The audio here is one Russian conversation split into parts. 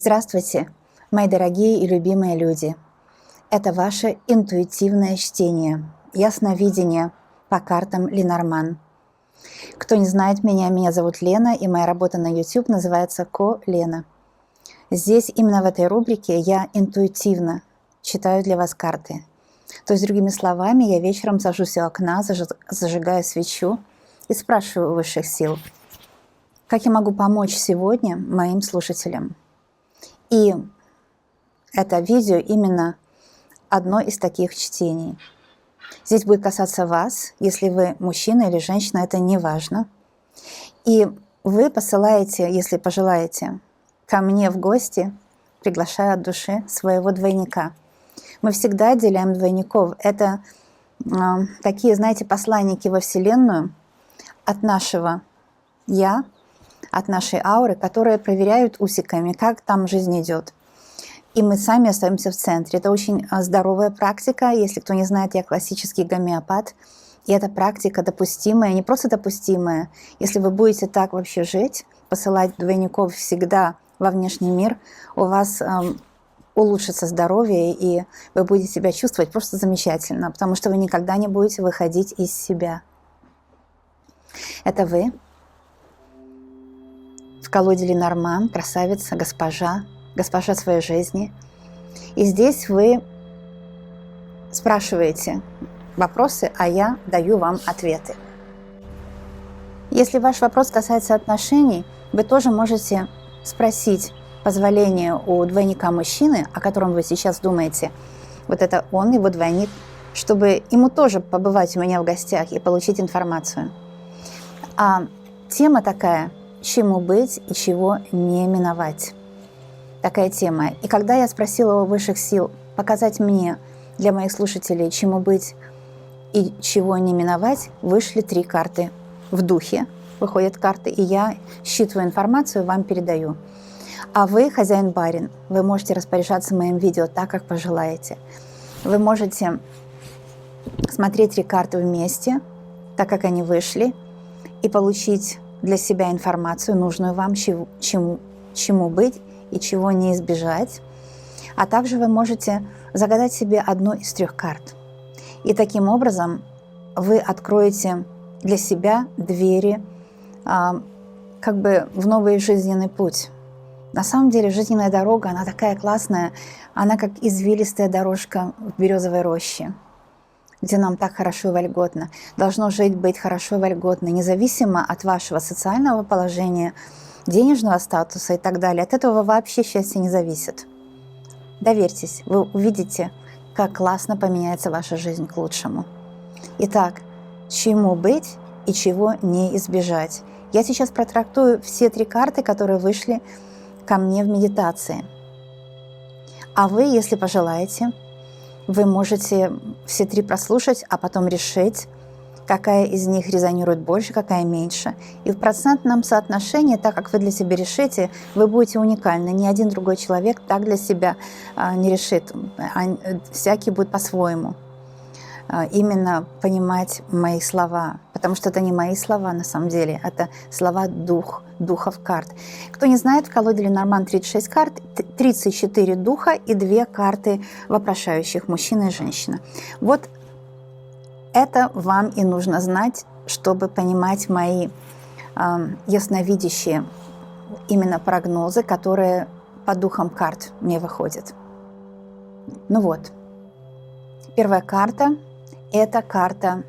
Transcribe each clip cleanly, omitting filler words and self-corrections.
Здравствуйте, мои дорогие и любимые люди. Это ваше интуитивное чтение, ясновидение по картам Ленорман. Кто не знает меня, меня зовут Лена, и моя работа на YouTube называется «Ко Лена». Здесь, именно в этой рубрике, я интуитивно читаю для вас карты. То есть, другими словами, я вечером сажусь у окна, зажигаю свечу и спрашиваю у высших сил, как я могу помочь сегодня моим слушателям. И это видео именно одно из таких чтений. Здесь будет касаться вас, если вы мужчина или женщина, это не важно. И вы посылаете, если пожелаете, ко мне в гости, приглашая от души своего двойника. Мы всегда отделяем двойников. Это такие, знаете, посланники во Вселенную от нашего «я», от нашей ауры, которые проверяют усиками, как там жизнь идет. И мы сами остаемся в центре. Это очень здоровая практика. Если кто не знает, я классический гомеопат. И эта практика допустимая, не просто допустимая. Если вы будете так вообще жить, посылать двойников всегда во внешний мир, у вас улучшится здоровье, и вы будете себя чувствовать просто замечательно, потому что вы никогда не будете выходить из себя. Это вы. В колоде Ленорман, красавица, госпожа своей жизни. И здесь вы спрашиваете вопросы, а я даю вам ответы. Если ваш вопрос касается отношений, вы тоже можете спросить позволение у двойника мужчины, о котором вы сейчас думаете. Вот это он, его двойник, чтобы ему тоже побывать у меня в гостях и получить информацию. А тема такая: чему быть и чего не миновать. Такая тема. И когда я спросила у высших сил показать мне, для моих слушателей, чему быть и чего не миновать, вышли 3 карты. В духе выходят карты, и я считываю информацию, вам передаю. А вы, хозяин-барин, вы можете распоряжаться моим видео так, как пожелаете. Вы можете смотреть 3 карты вместе, так как они вышли, и получить для себя информацию, нужную вам, чему быть и чего не избежать. А также вы можете загадать себе одну из 3 карт. И таким образом вы откроете для себя двери как бы в новый жизненный путь. На самом деле жизненная дорога, она такая классная, она как извилистая дорожка в березовой роще, где нам так хорошо и вольготно. Должно быть хорошо и вольготно, независимо от вашего социального положения, денежного статуса и так далее. От этого вообще счастье не зависит. Доверьтесь, вы увидите, как классно поменяется ваша жизнь к лучшему. Итак, чему быть и чего не избежать. Я сейчас протрактую все 3 карты, которые вышли ко мне в медитации. А вы, если пожелаете, вы можете все 3 прослушать, а потом решить, какая из них резонирует больше, какая меньше. И в процентном соотношении, так как вы для себя решите, вы будете уникальны. Ни один другой человек так для себя не решит. Всякий будет по-своему именно понимать мои слова. Потому что это не мои слова на самом деле, это слова духов карт. Кто не знает, в колоде Ленорман 36 карт, 34 духа и 2 карты вопрошающих, мужчина и женщина. Вот это вам и нужно знать, чтобы понимать мои ясновидящие именно прогнозы, которые по духам карт мне выходят. Ну вот, первая карта – это карта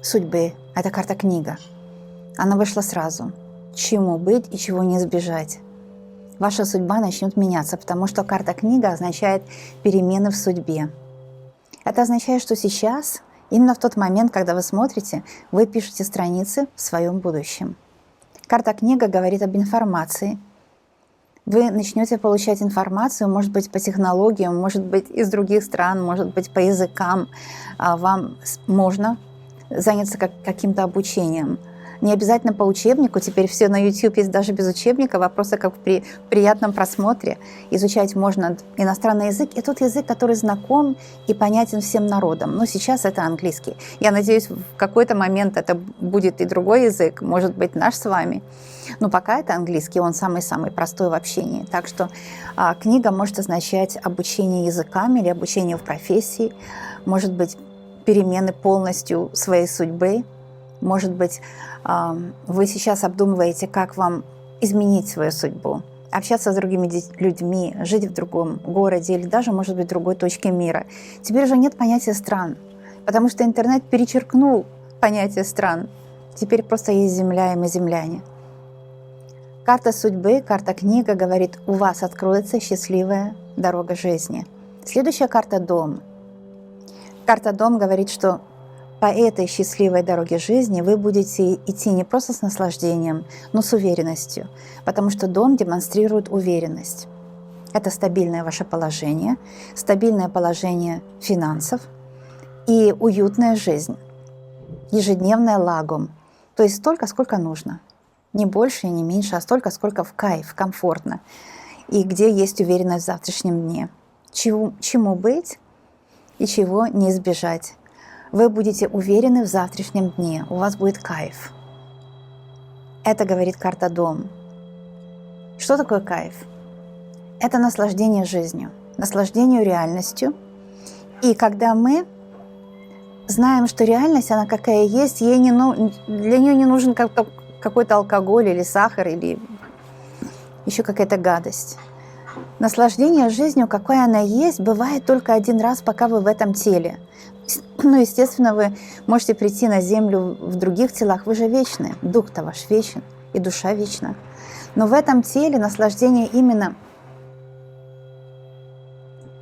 судьбы, это карта-книга. Она вышла сразу. Чему быть и чего не избежать. Ваша судьба начнет меняться, потому что карта-книга означает перемены в судьбе. Это означает, что сейчас, именно в тот момент, когда вы смотрите, вы пишете страницы в своем будущем. Карта-книга говорит об информации. Вы начнете получать информацию, может быть, по технологиям, может быть, из других стран, может быть, по языкам. Вам можно заняться каким-то обучением. Не обязательно по учебнику, теперь все на YouTube есть даже без учебника, вопросы как при приятном просмотре. Изучать можно иностранный язык, и тот язык, который знаком и понятен всем народам. Но сейчас это английский. Я надеюсь, в какой-то момент это будет и другой язык, может быть, наш с вами. Но пока это английский, он самый-самый простой в общении. Так что книга может означать обучение языкам или обучение в профессии, может быть, перемены полностью своей судьбы. Может быть, вы сейчас обдумываете, как вам изменить свою судьбу, общаться с другими людьми, жить в другом городе или даже, может быть, в другой точке мира. Теперь уже нет понятия стран, потому что интернет перечеркнул понятие стран. Теперь просто есть земля, и мы земляне. Карта судьбы, карта книга говорит, у вас откроется счастливая дорога жизни. Следующая карта дом. Карта дом говорит, что по этой счастливой дороге жизни вы будете идти не просто с наслаждением, но с уверенностью, потому что дом демонстрирует уверенность. Это стабильное ваше положение, стабильное положение финансов и уютная жизнь, ежедневная лагом, то есть столько, сколько нужно. Не больше и не меньше, а столько, сколько в кайф, комфортно, и где есть уверенность в завтрашнем дне. Чему быть и чего не избежать. Вы будете уверены в завтрашнем дне, у вас будет кайф. Это говорит карта дом. Что такое кайф? Это наслаждение жизнью, наслаждение реальностью. И когда мы знаем, что реальность, она какая есть, для нее не нужен какой-то алкоголь или сахар, или еще какая-то гадость. Наслаждение жизнью, какая она есть, бывает только один раз, пока вы в этом теле. Ну, естественно, вы можете прийти на землю в других телах, вы же вечны, дух-то ваш вечен, и душа вечна. Но в этом теле наслаждение именно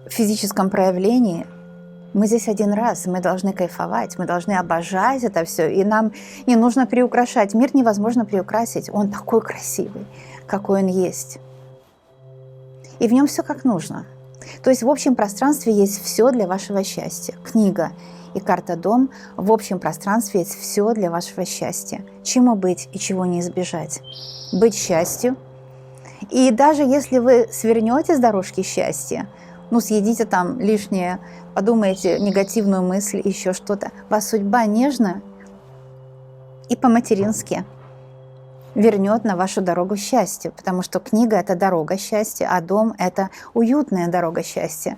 в физическом проявлении. Мы здесь один раз, мы должны кайфовать, мы должны обожать это все, и нам не нужно приукрашать. Мир невозможно приукрасить, он такой красивый, какой он есть. И в нем все как нужно. То есть в общем пространстве есть все для вашего счастья. Книга и карта дом, в общем пространстве есть все для вашего счастья. Чему быть и чего не избежать. Быть счастью. И даже если вы свернете с дорожки счастья, съедите там лишнее, подумаете негативную мысль, еще что-то, вас судьба нежно и по-матерински вернет на вашу дорогу счастья, потому что книга – это дорога счастья, а дом – это уютная дорога счастья,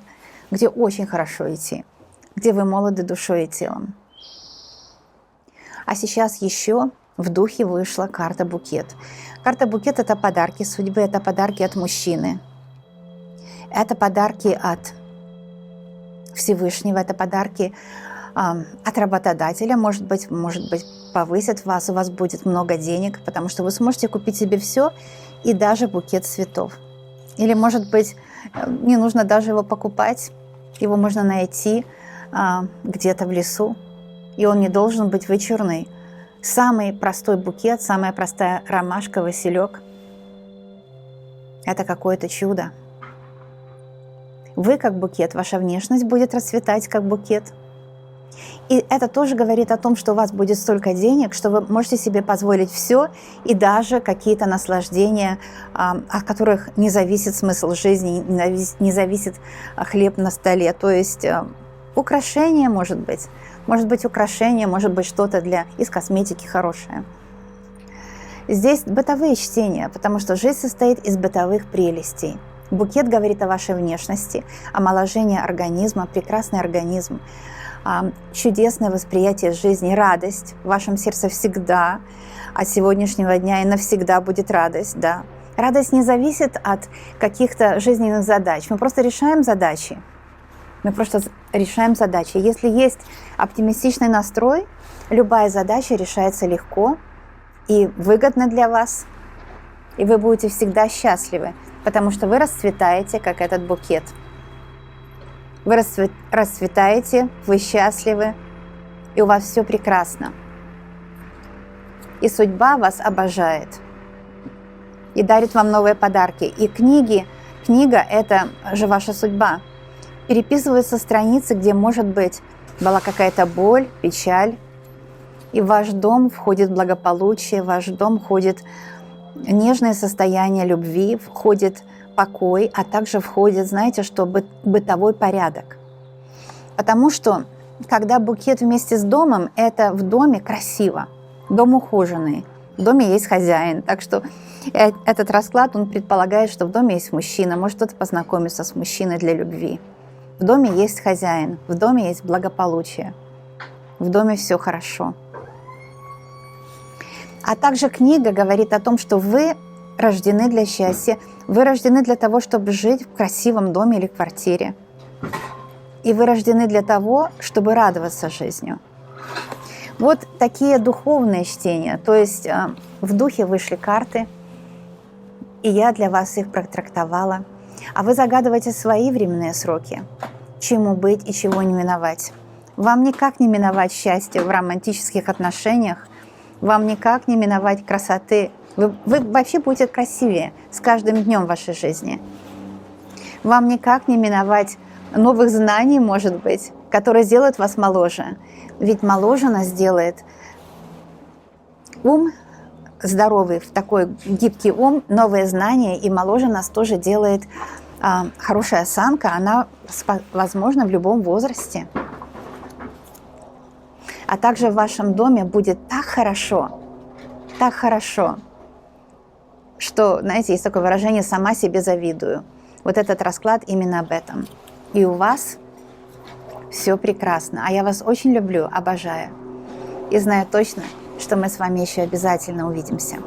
где очень хорошо идти, где вы молоды душой и телом. А сейчас еще в духе вышла карта букет. Карта букет – это подарки судьбы, это подарки от мужчины, это подарки от Всевышнего, это подарки от работодателя, может быть, повысят вас, у вас будет много денег, потому что вы сможете купить себе все и даже букет цветов. Или, может быть, не нужно даже его покупать, его можно найти где-то в лесу, и он не должен быть вычурный. Самый простой букет, самая простая ромашка, василек – это какое-то чудо. Вы как букет, ваша внешность будет расцветать как букет. И это тоже говорит о том, что у вас будет столько денег, что вы можете себе позволить все и даже какие-то наслаждения, от которых не зависит смысл жизни, не зависит хлеб на столе. То есть украшение может быть украшение, может быть что-то из косметики хорошее. Здесь бытовые чтения, потому что жизнь состоит из бытовых прелестей. Букет говорит о вашей внешности, омоложении организма, прекрасный организм, чудесное восприятие жизни, радость в вашем сердце всегда, от сегодняшнего дня и навсегда будет радость, да. Радость не зависит от каких-то жизненных задач, мы просто решаем задачи. Если есть оптимистичный настрой, любая задача решается легко и выгодно для вас, и вы будете всегда счастливы, потому что вы расцветаете, как этот букет. Вы расцветаете, вы счастливы, и у вас все прекрасно. И судьба вас обожает и дарит вам новые подарки. И книга – это же ваша судьба. Переписываются страницы, где, может быть, была какая-то боль, печаль, И в ваш дом входит благополучие, в ваш дом входит нежное состояние любви, входит покой, а также входит, знаете, что бытовой порядок. Потому что, когда букет вместе с домом, это в доме красиво, дом ухоженный, в доме есть хозяин. Так что этот расклад, он предполагает, что в доме есть мужчина, может кто-то познакомиться с мужчиной для любви. В доме есть хозяин, в доме есть благополучие, в доме все хорошо. А также книга говорит о том, что вы рождены для счастья, вы рождены для того, чтобы жить в красивом доме или квартире. И вы рождены для того, чтобы радоваться жизнью. Вот такие духовные чтения, то есть в духе вышли карты, и я для вас их протрактовала. А вы загадываете свои временные сроки, чему быть и чего не миновать. Вам никак не миновать счастья в романтических отношениях, вам никак не миновать красоты. Вы вообще будете красивее с каждым днем в вашей жизни. Вам никак не миновать новых знаний, может быть, которые сделают вас моложе. Ведь моложе нас делает ум здоровый, в такой гибкий ум, новые знания, и моложе нас тоже делает хорошая осанка, она возможна в любом возрасте. А также в вашем доме будет так хорошо, что, знаете, есть такое выражение «сама себе завидую». Вот этот расклад именно об этом. И у вас все прекрасно. А я вас очень люблю, обожаю. И знаю точно, что мы с вами еще обязательно увидимся.